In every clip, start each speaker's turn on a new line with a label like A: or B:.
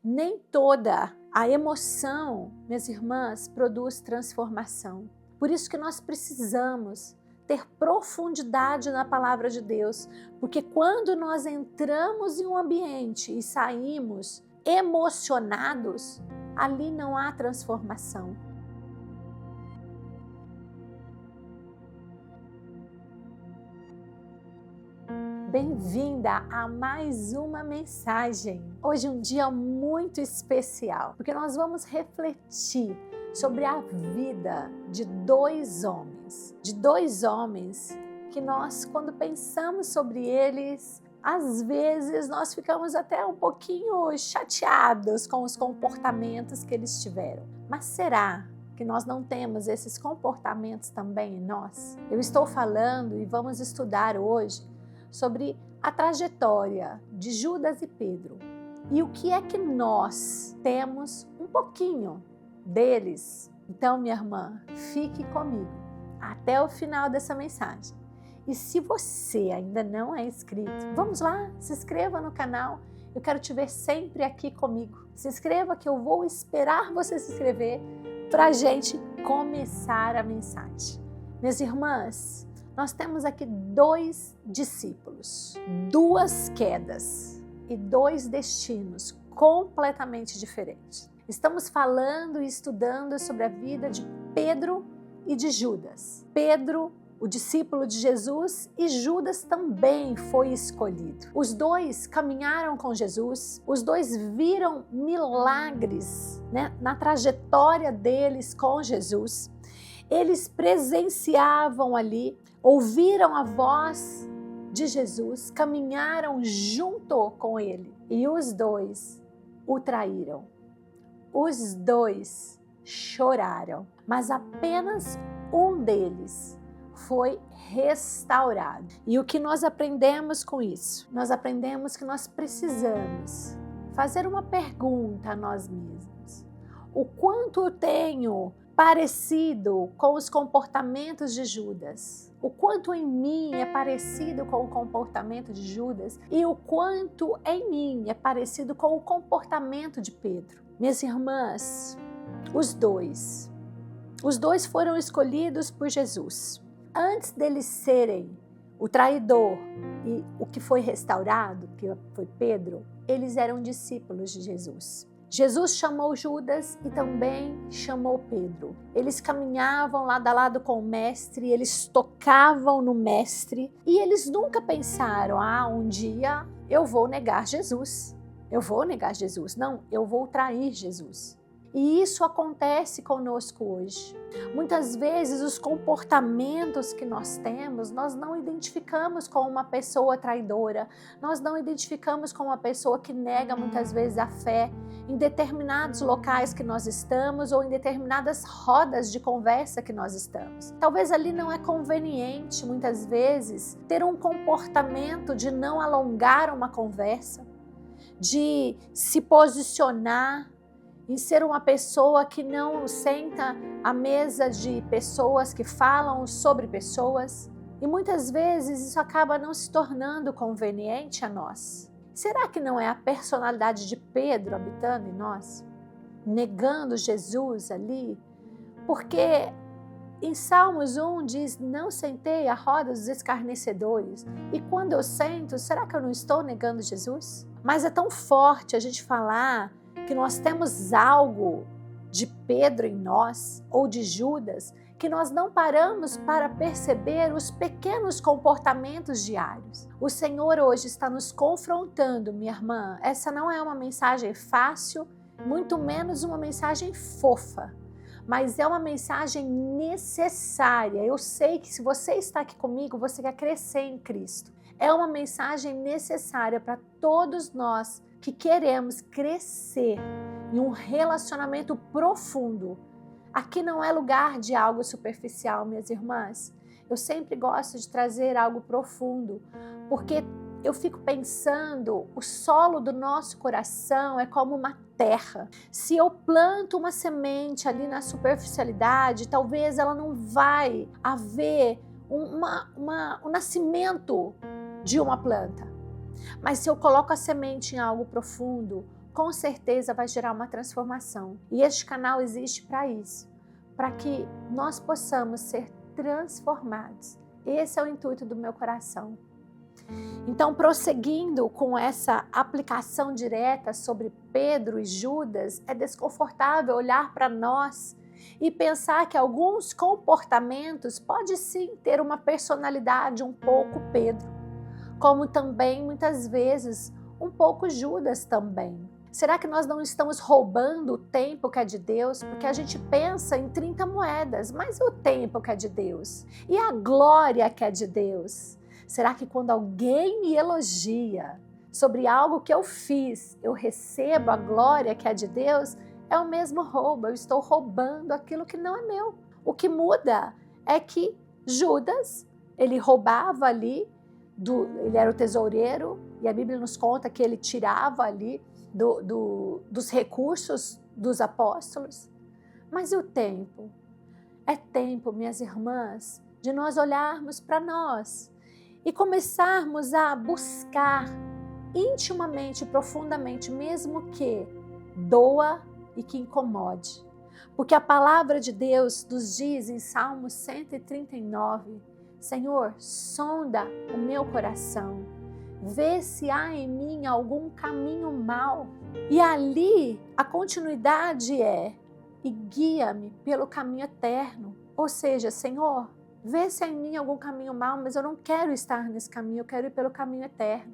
A: Nem toda a emoção, minhas irmãs, produz transformação. Por isso que nós precisamos ter profundidade na palavra de Deus, porque quando nós entramos em um ambiente e saímos emocionados, ali não há transformação. Bem-vinda a mais uma mensagem. Hoje é um dia muito especial, porque nós vamos refletir sobre a vida de dois homens. Que nós, quando pensamos sobre eles, às vezes nós ficamos até um pouquinho chateados com os comportamentos que eles tiveram. Mas será que nós não temos esses comportamentos também em nós? Eu estou falando e vamos estudar hoje sobre a trajetória de Judas e Pedro. E o que é que nós temos um pouquinho deles? Então, minha irmã, fique comigo até o final dessa mensagem. E se você ainda não é inscrito, vamos lá, se inscreva no canal. Eu quero te ver sempre aqui comigo. Se inscreva que eu vou esperar você se inscrever para a gente começar a mensagem. Minhas irmãs, nós temos aqui dois discípulos, duas quedas e dois destinos completamente diferentes. Estamos falando e estudando sobre a vida de Pedro e de Judas. Pedro, o discípulo de Jesus, e Judas também foi escolhido. Os dois caminharam com Jesus, os dois viram milagres, na trajetória deles com Jesus. Eles presenciavam ali, ouviram a voz de Jesus, caminharam junto com ele e os dois o traíram. Os dois choraram, mas apenas um deles foi restaurado. E o que nós aprendemos com isso? Nós aprendemos que nós precisamos fazer uma pergunta a nós mesmos. O quanto eu tenho parecido com os comportamentos de Judas? O quanto em mim é parecido com o comportamento de Judas e o quanto em mim é parecido com o comportamento de Pedro? Minhas irmãs, os dois foram escolhidos por Jesus. Antes deles serem o traidor e o que foi restaurado, que foi Pedro, eles eram discípulos de Jesus. Jesus chamou Judas e também chamou Pedro. Eles caminhavam lado a lado com o mestre, eles tocavam no mestre e eles nunca pensaram, um dia eu vou negar Jesus. Não, eu vou trair Jesus. E isso acontece conosco hoje. Muitas vezes os comportamentos que nós temos, nós não identificamos como uma pessoa traidora, nós não identificamos como uma pessoa que nega muitas vezes a fé em determinados locais que nós estamos ou em determinadas rodas de conversa que nós estamos. Talvez ali não é conveniente, muitas vezes, ter um comportamento de não alongar uma conversa, de se posicionar em ser uma pessoa que não senta à mesa de pessoas que falam sobre pessoas. E muitas vezes isso acaba não se tornando conveniente a nós. Será que não é a personalidade de Pedro habitando em nós? Negando Jesus ali? Porque em Salmos 1 diz, não sentei à roda dos escarnecedores. E quando eu sento, será que eu não estou negando Jesus? Mas é tão forte a gente falar que nós temos algo de Pedro em nós, ou de Judas, que nós não paramos para perceber os pequenos comportamentos diários. O Senhor hoje está nos confrontando, minha irmã. Essa não é uma mensagem fácil, muito menos uma mensagem fofa, mas é uma mensagem necessária. Eu sei que se você está aqui comigo, você quer crescer em Cristo. É uma mensagem necessária para todos nós que queremos crescer em um relacionamento profundo. Aqui não é lugar de algo superficial, minhas irmãs. Eu sempre gosto de trazer algo profundo, porque eu fico pensando, o solo do nosso coração é como uma terra. Se eu planto uma semente ali na superficialidade, talvez ela não vai haver um nascimento de uma planta. Mas se eu coloco a semente em algo profundo, com certeza vai gerar uma transformação. E este canal existe para isso, para que nós possamos ser transformados. Esse é o intuito do meu coração. Então, prosseguindo com essa aplicação direta sobre Pedro e Judas, é desconfortável olhar para nós e pensar que alguns comportamentos podem sim ter uma personalidade um pouco Pedro, como também muitas vezes um pouco Judas também. Será que nós não estamos roubando o tempo que é de Deus? Porque a gente pensa em 30 moedas, mas o tempo que é de Deus? E a glória que é de Deus? Será que quando alguém me elogia sobre algo que eu fiz, eu recebo a glória que é de Deus? É o mesmo roubo, eu estou roubando aquilo que não é meu. O que muda é que Judas, ele roubava ali, ele era o tesoureiro, e a Bíblia nos conta que ele tirava ali dos recursos dos apóstolos. Mas e o tempo? É tempo, minhas irmãs, de nós olharmos para nós e começarmos a buscar intimamente, profundamente, mesmo que doa e que incomode. Porque a palavra de Deus nos diz em Salmo 139, Senhor, sonda o meu coração, vê se há em mim algum caminho mau. E ali a continuidade é, e guia-me pelo caminho eterno. Ou seja, Senhor, vê se há em mim algum caminho mau, mas eu não quero estar nesse caminho, eu quero ir pelo caminho eterno.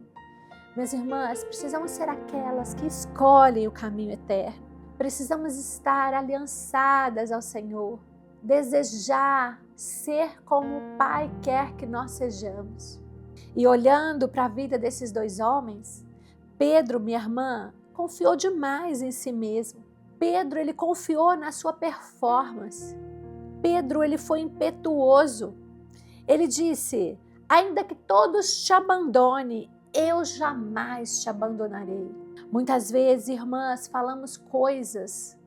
A: Minhas irmãs, precisamos ser aquelas que escolhem o caminho eterno. Precisamos estar aliançadas ao Senhor, desejar ser como o Pai quer que nós sejamos. E olhando para a vida desses dois homens, Pedro, minha irmã, confiou demais em si mesmo. Pedro, ele confiou na sua performance. Pedro, ele foi impetuoso. Ele disse, ainda que todos te abandonem, eu jamais te abandonarei. Muitas vezes, irmãs, falamos coisas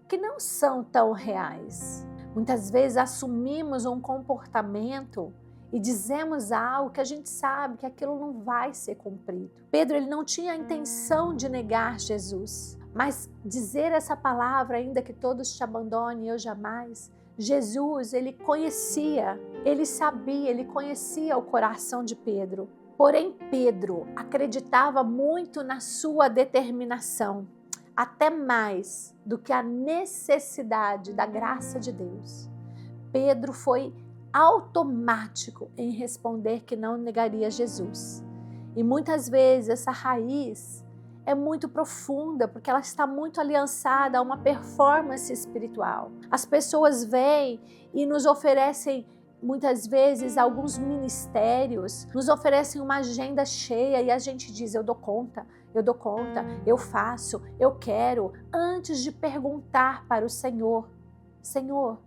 A: que não são tão reais. Muitas vezes assumimos um comportamento e dizemos algo que a gente sabe que aquilo não vai ser cumprido. Pedro, ele não tinha a intenção de negar Jesus, mas dizer essa palavra, ainda que todos te abandonem, eu jamais. Jesus, ele conhecia, ele sabia, ele conhecia o coração de Pedro. Porém, Pedro acreditava muito na sua determinação, até mais do que a necessidade da graça de Deus. Pedro foi automático em responder que não negaria Jesus. E muitas vezes essa raiz é muito profunda, porque ela está muito aliançada a uma performance espiritual. As pessoas vêm e nos oferecem muitas vezes alguns ministérios, nos oferecem uma agenda cheia e a gente diz, eu dou conta, eu faço, eu quero, antes de perguntar para o Senhor, Senhor,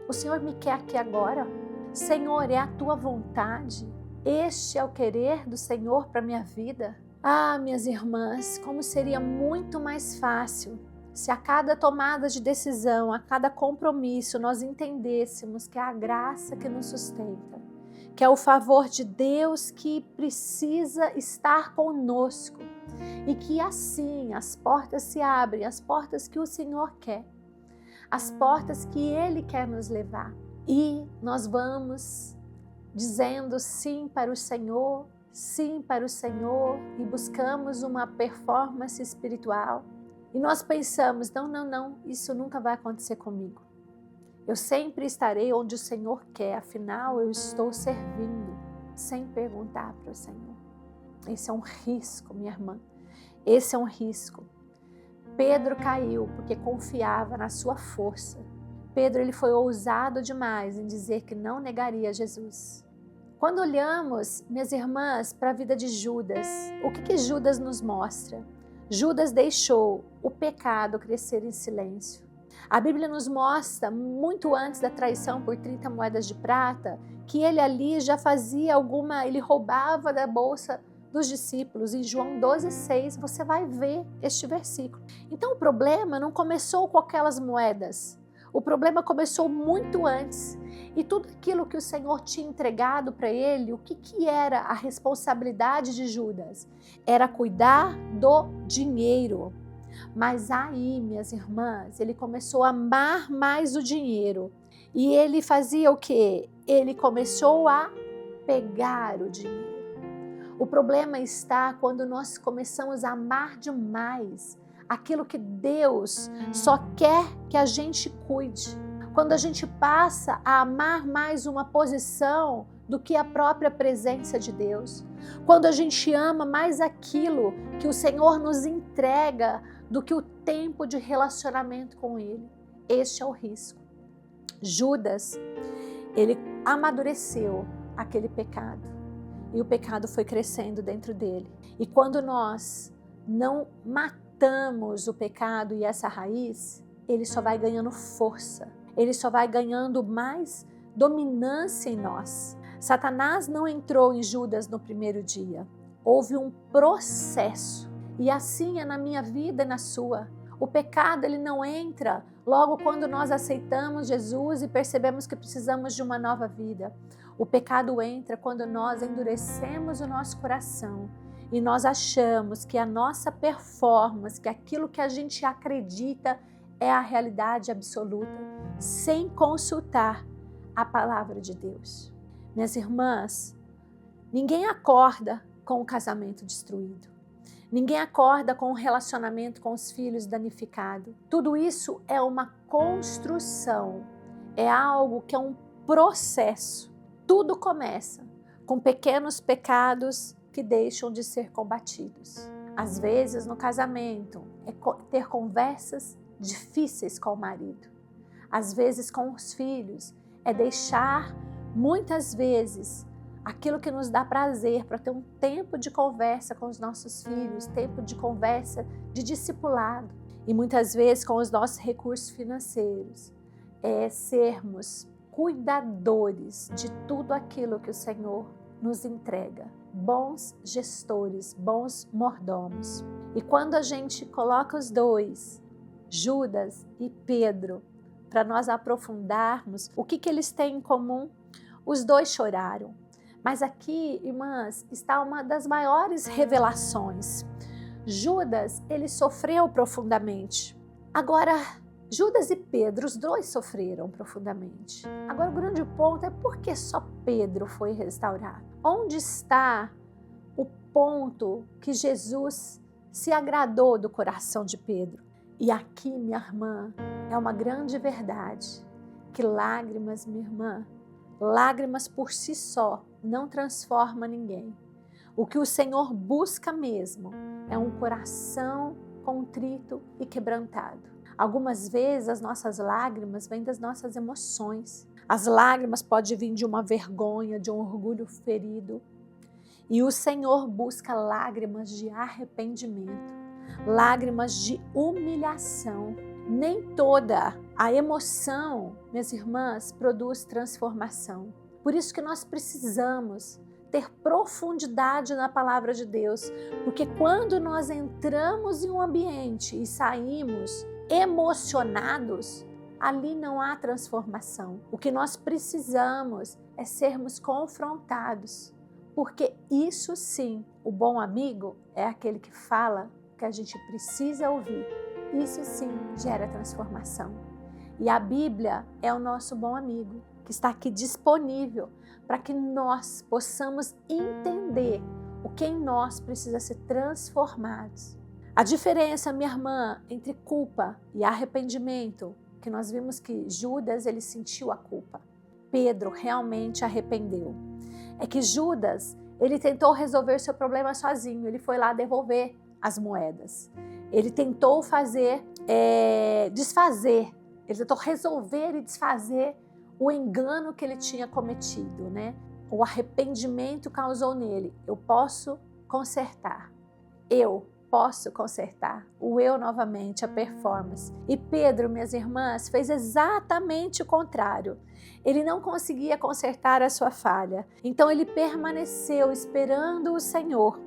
A: o Senhor me quer aqui agora? Senhor, é a tua vontade? Este é o querer do Senhor para a minha vida? Ah, minhas irmãs, como seria muito mais fácil se a cada tomada de decisão, a cada compromisso, nós entendêssemos que é a graça que nos sustenta, que é o favor de Deus que precisa estar conosco e que assim as portas se abrem, as portas que o Senhor quer, as portas que Ele quer nos levar. E nós vamos dizendo sim para o Senhor, e buscamos uma performance espiritual. E nós pensamos, não, isso nunca vai acontecer comigo. Eu sempre estarei onde o Senhor quer, afinal eu estou servindo, sem perguntar para o Senhor. Esse é um risco, minha irmã, esse é um risco. Pedro caiu porque confiava na sua força. Pedro, ele foi ousado demais em dizer que não negaria Jesus. Quando olhamos, minhas irmãs, para a vida de Judas, o que Judas nos mostra? Judas deixou o pecado crescer em silêncio. A Bíblia nos mostra, muito antes da traição por 30 moedas de prata, que ele ali já fazia ele roubava da bolsa dos discípulos. Em João 12,6, você vai ver este versículo. Então o problema não começou com aquelas moedas. O problema começou muito antes. E tudo aquilo que o Senhor tinha entregado para ele, o que era a responsabilidade de Judas? Era cuidar do dinheiro. Mas aí, minhas irmãs, ele começou a amar mais o dinheiro. E ele fazia o quê? Ele começou a pegar o dinheiro. O problema está quando nós começamos a amar demais aquilo que Deus só quer que a gente cuide. Quando a gente passa a amar mais uma posição do que a própria presença de Deus. Quando a gente ama mais aquilo que o Senhor nos entrega do que o tempo de relacionamento com Ele. Este é o risco. Judas, ele amadureceu aquele pecado e o pecado foi crescendo dentro dele. E quando nós não matamos o pecado e essa raiz, ele só vai ganhando força, ele só vai ganhando mais dominância em nós. Satanás não entrou em Judas no primeiro dia, houve um processo e assim é na minha vida e na sua. O pecado ele não entra logo quando nós aceitamos Jesus e percebemos que precisamos de uma nova vida. O pecado entra quando nós endurecemos o nosso coração e nós achamos que a nossa performance, que aquilo que a gente acredita é a realidade absoluta, sem consultar a palavra de Deus. Minhas irmãs, ninguém acorda com o casamento destruído. Ninguém acorda com o relacionamento com os filhos danificado. Tudo isso é uma construção, é algo que é um processo. Tudo começa com pequenos pecados que deixam de ser combatidos. Às vezes, no casamento, é ter conversas difíceis com o marido. Às vezes, com os filhos, é deixar, muitas vezes, aquilo que nos dá prazer para ter um tempo de conversa com os nossos filhos, tempo de conversa de discipulado. E muitas vezes com os nossos recursos financeiros, é sermos cuidadores de tudo aquilo que o Senhor nos entrega. Bons gestores, bons mordomos. E quando a gente coloca os dois, Judas e Pedro, para nós aprofundarmos, o que eles têm em comum? Os dois choraram. Mas aqui, irmãs, está uma das maiores revelações. Judas, ele sofreu profundamente. Agora, Judas e Pedro, os dois sofreram profundamente. Agora, o grande ponto é por que só Pedro foi restaurado? Onde está o ponto que Jesus se agradou do coração de Pedro? E aqui, minha irmã, é uma grande verdade, que lágrimas, minha irmã, lágrimas por si só não transforma ninguém. O que o Senhor busca mesmo é um coração contrito e quebrantado. Algumas vezes as nossas lágrimas vêm das nossas emoções. As lágrimas podem vir de uma vergonha, de um orgulho ferido. E o Senhor busca lágrimas de arrependimento, lágrimas de humilhação. Nem toda a emoção, minhas irmãs, produz transformação. Por isso que nós precisamos ter profundidade na palavra de Deus, porque quando nós entramos em um ambiente e saímos emocionados, ali não há transformação. O que nós precisamos é sermos confrontados, porque isso sim, o bom amigo é aquele que fala o que a gente precisa ouvir. Isso sim gera transformação. E a Bíblia é o nosso bom amigo, que está aqui disponível para que nós possamos entender o que em nós precisa ser transformado. A diferença, minha irmã, entre culpa e arrependimento, que nós vimos que Judas, ele sentiu a culpa. Pedro realmente arrependeu. É que Judas, ele tentou resolver seu problema sozinho, ele foi lá devolver as moedas. Ele tentou desfazer, ele tentou resolver e desfazer o engano que ele tinha cometido, né? O arrependimento causou nele. Eu posso consertar. Eu posso consertar. O eu novamente, a performance. E Pedro, minhas irmãs, fez exatamente o contrário. Ele não conseguia consertar a sua falha. Então ele permaneceu esperando o Senhor.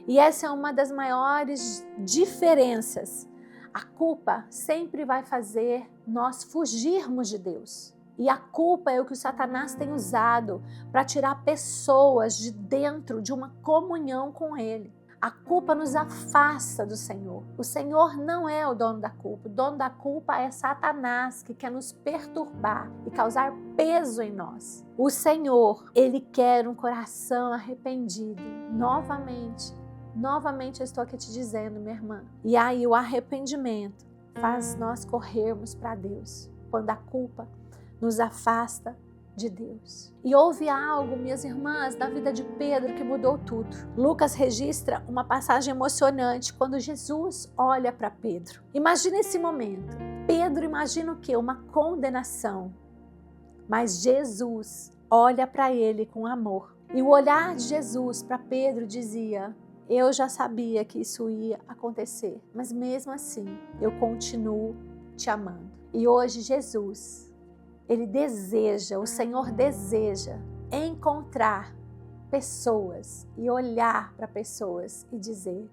A: E essa é uma das maiores diferenças. A culpa sempre vai fazer nós fugirmos de Deus. E a culpa é o que o Satanás tem usado para tirar pessoas de dentro de uma comunhão com Ele. A culpa nos afasta do Senhor. O Senhor não é o dono da culpa. O dono da culpa é Satanás, que quer nos perturbar e causar peso em nós. O Senhor, Ele quer um coração arrependido. Novamente eu estou aqui te dizendo, minha irmã. E aí o arrependimento faz nós corrermos para Deus, quando a culpa nos afasta de Deus. E houve algo, minhas irmãs, na vida de Pedro que mudou tudo. Lucas registra uma passagem emocionante quando Jesus olha para Pedro. Imagina esse momento. Pedro imagina o quê? Uma condenação. Mas Jesus olha para ele com amor. E o olhar de Jesus para Pedro dizia: eu já sabia que isso ia acontecer, mas mesmo assim eu continuo te amando. E hoje Jesus, Ele deseja, o Senhor deseja encontrar pessoas e olhar para pessoas e dizer: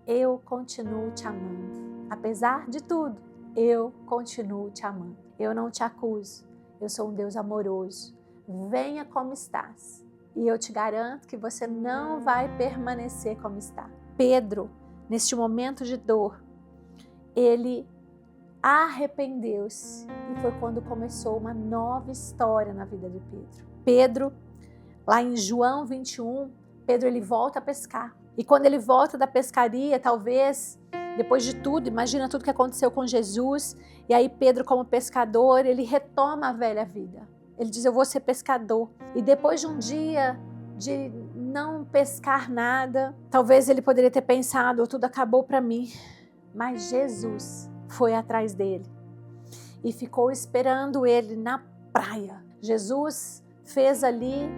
A: eu continuo te amando. Apesar de tudo, eu continuo te amando. Eu não te acuso, eu sou um Deus amoroso. Venha como estás. E eu te garanto que você não vai permanecer como está. Pedro, neste momento de dor, ele arrependeu-se e foi quando começou uma nova história na vida de Pedro. Pedro, lá em João 21, Pedro ele volta a pescar. E quando ele volta da pescaria, talvez, depois de tudo, imagina tudo que aconteceu com Jesus, e aí Pedro como pescador, ele retoma a velha vida. Ele diz: eu vou ser pescador. E depois de um dia de não pescar nada, talvez ele poderia ter pensado: tudo acabou para mim. Mas Jesus foi atrás dele e ficou esperando ele na praia. Jesus fez ali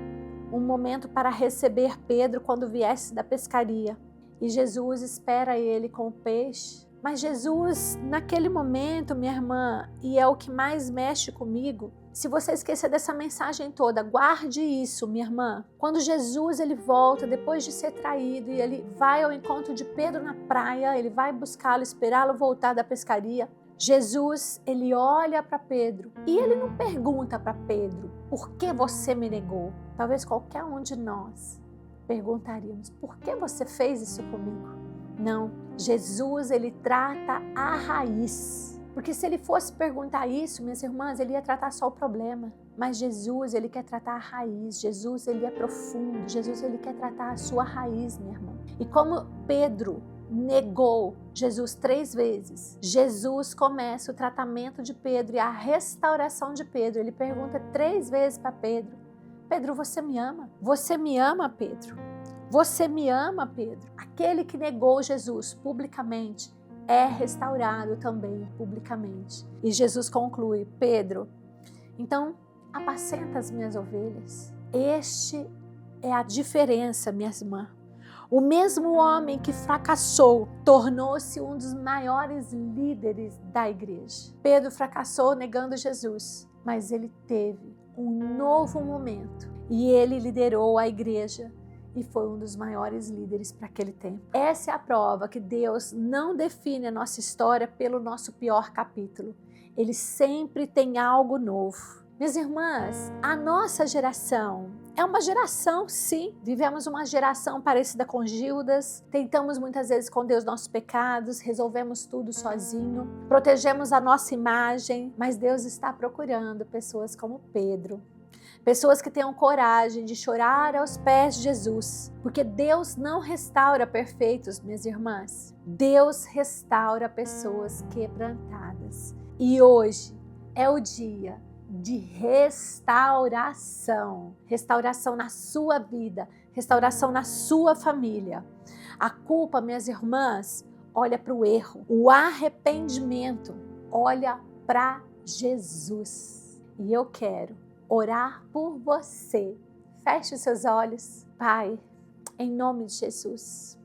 A: um momento para receber Pedro quando viesse da pescaria. E Jesus espera ele com o peixe. Mas Jesus, naquele momento, minha irmã, e é o que mais mexe comigo, se você esquecer dessa mensagem toda, guarde isso, minha irmã. Quando Jesus ele volta, depois de ser traído, e ele vai ao encontro de Pedro na praia, ele vai buscá-lo, esperá-lo voltar da pescaria, Jesus, ele olha para Pedro e ele não pergunta para Pedro: por que você me negou? Talvez qualquer um de nós perguntaríamos: por que você fez isso comigo? Não, Jesus ele trata a raiz. Porque se ele fosse perguntar isso, minhas irmãs, ele ia tratar só o problema. Mas Jesus, ele quer tratar a raiz. Jesus, ele é profundo. Jesus, ele quer tratar a sua raiz, minha irmã. E como Pedro negou Jesus 3 vezes, Jesus começa o tratamento de Pedro e a restauração de Pedro. Ele pergunta 3 vezes para Pedro: Pedro, você me ama? Você me ama, Pedro? Você me ama, Pedro? Aquele que negou Jesus publicamente é restaurado também publicamente. E Jesus conclui: Pedro, então apacenta as minhas ovelhas. Este é a diferença, minha irmã. O mesmo homem que fracassou tornou-se um dos maiores líderes da igreja. Pedro fracassou negando Jesus, mas ele teve um novo momento e ele liderou a igreja. E foi um dos maiores líderes para aquele tempo. Essa é a prova que Deus não define a nossa história pelo nosso pior capítulo. Ele sempre tem algo novo. Minhas irmãs, a nossa geração é uma geração, sim. Vivemos uma geração parecida com Gildas. Tentamos muitas vezes esconder os nossos pecados, resolvemos tudo sozinho, protegemos a nossa imagem, mas Deus está procurando pessoas como Pedro. Pessoas que tenham coragem de chorar aos pés de Jesus. Porque Deus não restaura perfeitos, minhas irmãs. Deus restaura pessoas quebrantadas. E hoje é o dia de restauração. Restauração na sua vida. Restauração na sua família. A culpa, minhas irmãs, olha para o erro. O arrependimento olha para Jesus. E eu quero orar por você. Feche os seus olhos. Pai, em nome de Jesus,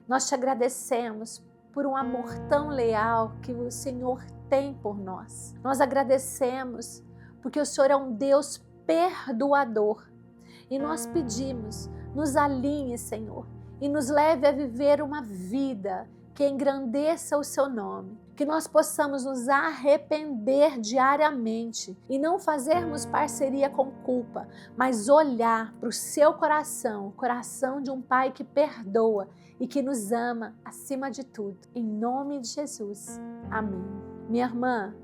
A: nós te agradecemos por um amor tão leal que o Senhor tem por nós. Nós agradecemos porque o Senhor é um Deus perdoador. E nós pedimos, nos alinhe, Senhor, e nos leve a viver uma vida que engrandeça o seu nome. que nós possamos nos arrepender diariamente e não fazermos parceria com culpa, mas olhar para o seu coração, o coração de um Pai que perdoa e que nos ama acima de tudo. Em nome de Jesus. Amém. Minha irmã,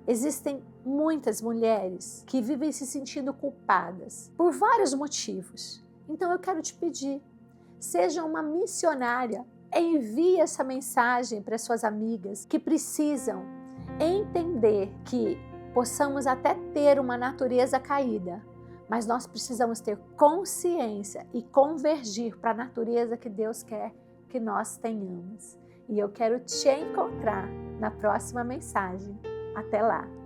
A: existem muitas mulheres que vivem se sentindo culpadas por vários motivos. Então eu quero te pedir, seja uma missionária, envie essa mensagem para suas amigas que precisam entender que possamos até ter uma natureza caída, mas nós precisamos ter consciência e convergir para a natureza que Deus quer que nós tenhamos. E eu quero te encontrar na próxima mensagem. Até lá!